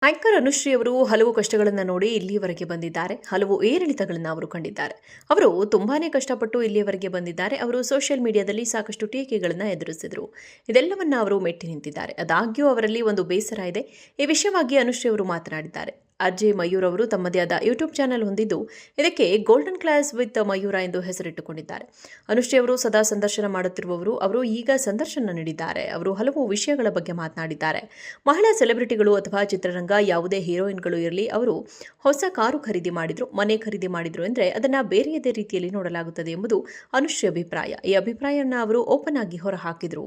Anchor Anushree ಅವರು ಹಲವು ಕಷ್ಟಗಳನ್ನು ನೋಡಿ ಇಲ್ಲಿಯವರೆಗೆ ಬಂದಿದ್ದಾರೆ. ಹಲವು ಏರಿಳಿತಗಳನ್ನು ಅವರು ಕಂಡಿದ್ದಾರೆ. ಅವರು ತುಂಬಾನೇ ಕಷ್ಟಪಟ್ಟು ಇಲ್ಲಿಯವರೆಗೆ ಬಂದಿದ್ದಾರೆ. ಅವರು ಸೋಷಿಯಲ್ ಮೀಡಿಯಾದಲ್ಲಿ ಸಾಕಷ್ಟು ಟೀಕೆಗಳನ್ನು ಎದುರಿಸಿದರು. ಇದೆಲ್ಲವನ್ನ ಅವರು ಮೆಟ್ಟಿ ನಿಂತಿದ್ದಾರೆ. ಆದಾಗ್ಯೂ ಅವರಲ್ಲಿ ಒಂದು ಬೇಸರ ಇದೆ. ಈ ವಿಷಯವಾಗಿ ಅನುಶ್ರೀ ಅವರು ಮಾತನಾಡಿದ್ದಾರೆ. ಅಜಯ್ ಮಯೂರ್ ಅವರು ತಮ್ಮದೇ ಆದ ಯೂಟ್ಯೂಬ್ ಚಾನೆಲ್ ಹೊಂದಿದ್ದು, ಇದಕ್ಕೆ ಗೋಲ್ಡನ್ ಕ್ಲಾಸ್ ವಿತ್ ಮಯೂರ ಎಂದು ಹೆಸರಿಟ್ಟುಕೊಂಡಿದ್ದಾರೆ. ಅನುಶ್ರೀ ಅವರು ಸದಾ ಸಂದರ್ಶನ ಮಾಡುತ್ತಿರುವವರು. ಅವರು ಈಗ ಸಂದರ್ಶನ ನೀಡಿದ್ದಾರೆ. ಅವರು ಹಲವು ವಿಷಯಗಳ ಬಗ್ಗೆ ಮಾತನಾಡಿದ್ದಾರೆ. ಮಹಿಳಾ ಸೆಲೆಬ್ರಿಟಿಗಳು ಅಥವಾ ಚಿತ್ರರಂಗ ಯಾವುದೇ ಹೀರೋಯಿನ್ಗಳು ಇರಲಿ, ಅವರು ಹೊಸ ಕಾರು ಖರೀದಿ ಮಾಡಿದ್ರು, ಮನೆ ಖರೀದಿ ಮಾಡಿದ್ರು ಎಂದರೆ ಅದನ್ನು ಬೇರೆಯದೇ ರೀತಿಯಲ್ಲಿ ನೋಡಲಾಗುತ್ತದೆ ಎಂಬುದು ಅನುಶ್ರೀ ಅಭಿಪ್ರಾಯ. ಈ ಅಭಿಪ್ರಾಯವನ್ನು ಅವರು ಓಪನ್ ಆಗಿ ಹೊರಹಾಕಿದರು.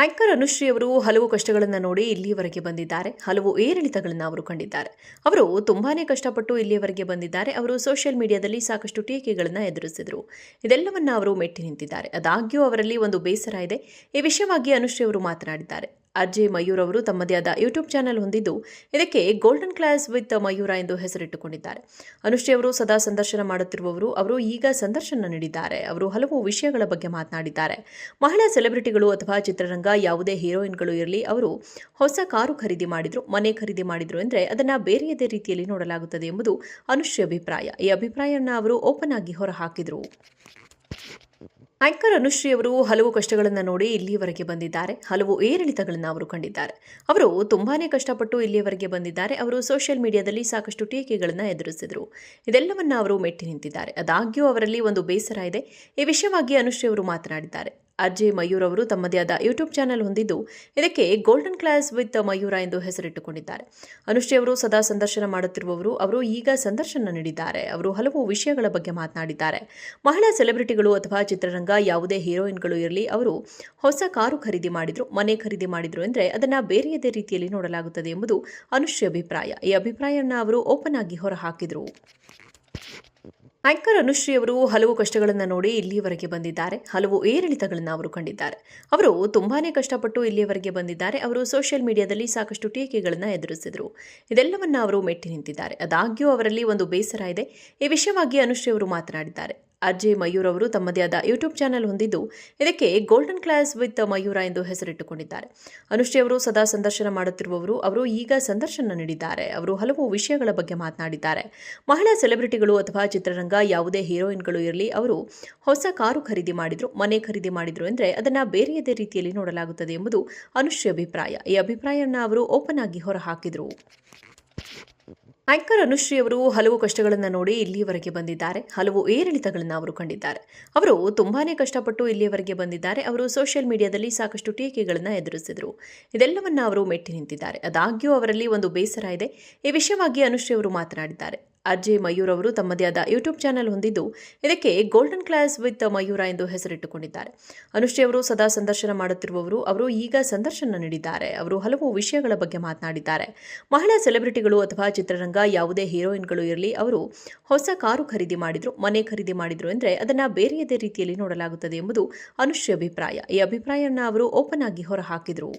ಆಂಕರ್ ಅನುಶ್ರೀ ಅವರು ಹಲವು ಕಷ್ಟಗಳನ್ನು ನೋಡಿ ಇಲ್ಲಿಯವರೆಗೆ ಬಂದಿದ್ದಾರೆ. ಹಲವು ಏರಿಳಿತಗಳನ್ನು ಅವರು ಕಂಡಿದ್ದಾರೆ. ಅವರು ತುಂಬಾನೇ ಕಷ್ಟಪಟ್ಟು ಇಲ್ಲಿಯವರೆಗೆ ಬಂದಿದ್ದಾರೆ. ಅವರು ಸೋಷಿಯಲ್ ಮೀಡಿಯಾದಲ್ಲಿ ಸಾಕಷ್ಟು ಟೀಕೆಗಳನ್ನು ಎದುರಿಸಿದರು. ಇದೆಲ್ಲವನ್ನ ಅವರು ಮೆಟ್ಟಿ ನಿಂತಿದ್ದಾರೆ. ಆದಾಗ್ಯೂ ಅವರಲ್ಲಿ ಒಂದು ಬೇಸರ ಇದೆ. ಈ ವಿಷಯವಾಗಿ ಅನುಶ್ರೀ ಅವರು ಮಾತನಾಡಿದ್ದಾರೆ. ಅಜಯ್ ಮಯೂರ್ ಅವರು ತಮ್ಮದೇ ಆದ ಯೂಟ್ಯೂಬ್ ಚಾನೆಲ್ ಹೊಂದಿದ್ದು, ಇದಕ್ಕೆ ಗೋಲ್ಡನ್ ಕ್ಲಾಸ್ ವಿತ್ ಮಯೂರ ಎಂದು ಹೆಸರಿಟ್ಟುಕೊಂಡಿದ್ದಾರೆ. ಅನುಶ್ರೀ ಅವರು ಸದಾ ಸಂದರ್ಶನ ಮಾಡುತ್ತಿರುವವರು. ಅವರು ಈಗ ಸಂದರ್ಶನ ನೀಡಿದ್ದಾರೆ. ಅವರು ಹಲವು ವಿಷಯಗಳ ಬಗ್ಗೆ ಮಾತನಾಡಿದ್ದಾರೆ. ಮಹಿಳಾ ಸೆಲೆಬ್ರಿಟಿಗಳು ಅಥವಾ ಚಿತ್ರರಂಗ ಯಾವುದೇ ಹೀರೋಯಿನ್ಗಳು ಇರಲಿ, ಅವರು ಹೊಸ ಕಾರು ಖರೀದಿ ಮಾಡಿದ್ರು, ಮನೆ ಖರೀದಿ ಮಾಡಿದ್ರು ಎಂದರೆ ಅದನ್ನು ಬೇರೆಯದೇ ರೀತಿಯಲ್ಲಿ ನೋಡಲಾಗುತ್ತದೆ ಎಂಬುದು ಅನುಶ್ರೀ ಅಭಿಪ್ರಾಯ. ಈ ಅಭಿಪ್ರಾಯವನ್ನು ಅವರು ಓಪನ್ ಆಗಿ ಹೊರಹಾಕಿದರು. ಆಂಕರ್ ಅನುಶ್ರೀ ಅವರು ಹಲವು ಕಷ್ಟಗಳನ್ನು ನೋಡಿ ಇಲ್ಲಿಯವರೆಗೆ ಬಂದಿದ್ದಾರೆ. ಹಲವು ಏರಿಳಿತಗಳನ್ನು ಅವರು ಕಂಡಿದ್ದಾರೆ. ಅವರು ತುಂಬಾನೇ ಕಷ್ಟಪಟ್ಟು ಇಲ್ಲಿಯವರೆಗೆ ಬಂದಿದ್ದಾರೆ. ಅವರು ಸೋಷಿಯಲ್ ಮೀಡಿಯಾದಲ್ಲಿ ಸಾಕಷ್ಟು ಟೀಕೆಗಳನ್ನು ಎದುರಿಸಿದರು. ಇದೆಲ್ಲವನ್ನ ಅವರು ಮೆಟ್ಟಿ ನಿಂತಿದ್ದಾರೆ. ಆದಾಗ್ಯೂ ಅವರಲ್ಲಿ ಒಂದು ಬೇಸರ ಇದೆ. ಈ ವಿಷಯವಾಗಿ ಅನುಶ್ರೀ ಅವರು ಮಾತನಾಡಿದ್ದಾರೆ. ಅಜಯ್ ಮಯೂರ್ ಅವರು ತಮ್ಮದೇ ಆದ ಯೂಟ್ಯೂಬ್ ಚಾನೆಲ್ ಹೊಂದಿದ್ದು, ಇದಕ್ಕೆ ಗೋಲ್ಡನ್ ಕ್ಲಾಸ್ ವಿತ್ ಮಯೂರ ಎಂದು ಹೆಸರಿಟ್ಟುಕೊಂಡಿದ್ದಾರೆ. ಅನುಶ್ರೀ ಅವರು ಸದಾ ಸಂದರ್ಶನ ಮಾಡುತ್ತಿರುವವರು. ಅವರು ಈಗ ಸಂದರ್ಶನ ನೀಡಿದ್ದಾರೆ. ಅವರು ಹಲವು ವಿಷಯಗಳ ಬಗ್ಗೆ ಮಾತನಾಡಿದ್ದಾರೆ. ಮಹಿಳಾ ಸೆಲೆಬ್ರಿಟಿಗಳು ಅಥವಾ ಚಿತ್ರರಂಗ ಯಾವುದೇ ಹೀರೋಯಿನ್ಗಳು ಇರಲಿ, ಅವರು ಹೊಸ ಕಾರು ಖರೀದಿ ಮಾಡಿದ್ರು, ಮನೆ ಖರೀದಿ ಮಾಡಿದ್ರು ಎಂದರೆ ಅದನ್ನು ಬೇರೆಯದೇ ರೀತಿಯಲ್ಲಿ ನೋಡಲಾಗುತ್ತದೆ ಎಂಬುದು ಅನುಶ್ರೀ ಅಭಿಪ್ರಾಯ. ಈ ಅಭಿಪ್ರಾಯವನ್ನು ಅವರು ಓಪನ್ ಆಗಿ ಹೊರಹಾಕಿದರು. ಆಂಕರ್ ಅನುಶ್ರೀ ಅವರು ಹಲವು ಕಷ್ಟಗಳನ್ನು ನೋಡಿ ಇಲ್ಲಿಯವರೆಗೆ ಬಂದಿದ್ದಾರೆ. ಹಲವು ಏರಿಳಿತಗಳನ್ನು ಅವರು ಕಂಡಿದ್ದಾರೆ. ಅವರು ತುಂಬಾನೇ ಕಷ್ಟಪಟ್ಟು ಇಲ್ಲಿಯವರೆಗೆ ಬಂದಿದ್ದಾರೆ. ಅವರು ಸೋಷಿಯಲ್ ಮೀಡಿಯಾದಲ್ಲಿ ಸಾಕಷ್ಟು ಟೀಕೆಗಳನ್ನು ಎದುರಿಸಿದರು. ಇದೆಲ್ಲವನ್ನ ಅವರು ಮೆಟ್ಟಿ ನಿಂತಿದ್ದಾರೆ. ಆದಾಗ್ಯೂ ಅವರಲ್ಲಿ ಒಂದು ಬೇಸರ ಇದೆ. ಈ ವಿಷಯವಾಗಿ ಅನುಶ್ರೀ ಅವರು ಮಾತನಾಡಿದ್ದಾರೆ. ಅಜಯ್ ಮಯೂರ್ ಅವರು ತಮ್ಮದೇ ಆದ ಯೂಟ್ಯೂಬ್ ಚಾನೆಲ್ ಹೊಂದಿದ್ದು, ಇದಕ್ಕೆ ಗೋಲ್ಡನ್ ಕ್ಲಾಸ್ ವಿತ್ ಮಯೂರ ಎಂದು ಹೆಸರಿಟ್ಟುಕೊಂಡಿದ್ದಾರೆ. ಅನುಶ್ರೀ ಅವರು ಸದಾ ಸಂದರ್ಶನ ಮಾಡುತ್ತಿರುವವರು. ಅವರು ಈಗ ಸಂದರ್ಶನ ನೀಡಿದ್ದಾರೆ. ಅವರು ಹಲವು ವಿಷಯಗಳ ಬಗ್ಗೆ ಮಾತನಾಡಿದ್ದಾರೆ. ಮಹಿಳಾ ಸೆಲೆಬ್ರಿಟಿಗಳು ಅಥವಾ ಚಿತ್ರರಂಗ ಯಾವುದೇ ಹೀರೋಯಿನ್ಗಳು ಇರಲಿ, ಅವರು ಹೊಸ ಕಾರು ಖರೀದಿ ಮಾಡಿದ್ರು, ಮನೆ ಖರೀದಿ ಮಾಡಿದ್ರು ಎಂದರೆ ಅದನ್ನು ಬೇರೆಯದೇ ರೀತಿಯಲ್ಲಿ ನೋಡಲಾಗುತ್ತದೆ ಎಂಬುದು ಅನುಶ್ರೀ ಅಭಿಪ್ರಾಯ. ಈ ಅಭಿಪ್ರಾಯವನ್ನು ಅವರು ಓಪನ್ ಆಗಿ ಹೊರಹಾಕಿದರು. ಆಂಕರ್ ಅನುಶ್ರೀ ಅವರು ಹಲವು ಕಷ್ಟಗಳನ್ನು ನೋಡಿ ಇಲ್ಲಿಯವರೆಗೆ ಬಂದಿದ್ದಾರೆ. ಹಲವು ಏರಿಳಿತಗಳನ್ನು ಅವರು ಕಂಡಿದ್ದಾರೆ. ಅವರು ತುಂಬಾನೇ ಕಷ್ಟಪಟ್ಟು ಇಲ್ಲಿಯವರೆಗೆ ಬಂದಿದ್ದಾರೆ. ಅವರು ಸೋಷಿಯಲ್ ಮೀಡಿಯಾದಲ್ಲಿ ಸಾಕಷ್ಟು ಟೀಕೆಗಳನ್ನು ಎದುರಿಸಿದರು. ಇದೆಲ್ಲವನ್ನ ಅವರು ಮೆಟ್ಟಿ ನಿಂತಿದ್ದಾರೆ. ಆದಾಗ್ಯೂ ಅವರಲ್ಲಿ ಒಂದು ಬೇಸರ ಇದೆ. ಈ ವಿಷಯವಾಗಿ ಅನುಶ್ರೀ ಅವರು ಮಾತನಾಡಿದ್ದಾರೆ. ಅಜಯ್ ಮಯೂರ್ ಅವರು ತಮ್ಮದೇ ಆದ ಯೂಟ್ಯೂಬ್ ಚಾನೆಲ್ ಹೊಂದಿದ್ದು, ಇದಕ್ಕೆ ಗೋಲ್ಡನ್ ಕ್ಲಾಸ್ ವಿತ್ ಮಯೂರ ಎಂದು ಹೆಸರಿಟ್ಟುಕೊಂಡಿದ್ದಾರೆ. ಆಂಕರ್ ಅನುಶ್ರೀ ಅವರು ಹಲವು ಕಷ್ಟಗಳನ್ನು ನೋಡಿ ಇಲ್ಲಿಯವರೆಗೆ ಬಂದಿದ್ದಾರೆ. ಹಲವು ಏರಿಳಿತಗಳನ್ನು ಅವರು ಕಂಡಿದ್ದಾರೆ. ಅವರು ತುಂಬಾನೇ ಕಷ್ಟಪಟ್ಟು ಇಲ್ಲಿಯವರೆಗೆ ಬಂದಿದ್ದಾರೆ. ಅವರು ಸೋಷಿಯಲ್ ಮೀಡಿಯಾದಲ್ಲಿ ಸಾಕಷ್ಟು ಟೀಕೆಗಳನ್ನು ಎದುರಿಸಿದರು. ಇದೆಲ್ಲವನ್ನ ಅವರು ಮೆಟ್ಟಿ ನಿಂತಿದ್ದಾರೆ. ಆದಾಗ್ಯೂ ಅವರಲ್ಲಿ ಒಂದು ಬೇಸರ ಇದೆ. ಈ ವಿಷಯವಾಗಿ ಅನುಶ್ರೀ ಅವರು ಮಾತನಾಡಿದ್ದಾರೆ. ಅಜಯ್ ಮಯೂರ್ ಅವರು ತಮ್ಮದೇ ಆದ ಯೂಟ್ಯೂಬ್ ಚಾನೆಲ್ ಹೊಂದಿದ್ದು, ಇದಕ್ಕೆ ಗೋಲ್ಡನ್ ಕ್ಲಾಸ್ ವಿತ್ ಮಯೂರ ಎಂದು ಹೆಸರಿಟ್ಟುಕೊಂಡಿದ್ದಾರೆ. ಅನುಶ್ರೀ ಅವರು ಸದಾ ಸಂದರ್ಶನ ಮಾಡುತ್ತಿರುವವರು. ಅವರು ಈಗ ಸಂದರ್ಶನ ನೀಡಿದ್ದಾರೆ. ಅವರು ಹಲವು ವಿಷಯಗಳ ಬಗ್ಗೆ ಮಾತನಾಡಿದ್ದಾರೆ. ಮಹಿಳಾ ಸೆಲೆಬ್ರಿಟಿಗಳು ಅಥವಾ ಚಿತ್ರರಂಗ ಯಾವುದೇ ಹೀರೋಯಿನ್ಗಳು ಇರಲಿ, ಅವರು ಹೊಸ ಕಾರು ಖರೀದಿ ಮಾಡಿದ್ರು, ಮನೆ ಖರೀದಿ ಮಾಡಿದ್ರು ಎಂದರೆ ಅದನ್ನು ಬೇರೆಯದೇ ರೀತಿಯಲ್ಲಿ ನೋಡಲಾಗುತ್ತದೆ ಎಂಬುದು ಅನುಶ್ರೀ ಅಭಿಪ್ರಾಯ. ಈ ಅಭಿಪ್ರಾಯವನ್ನು ಅವರು ಓಪನ್ ಆಗಿ ಹೊರಹಾಕಿದರು.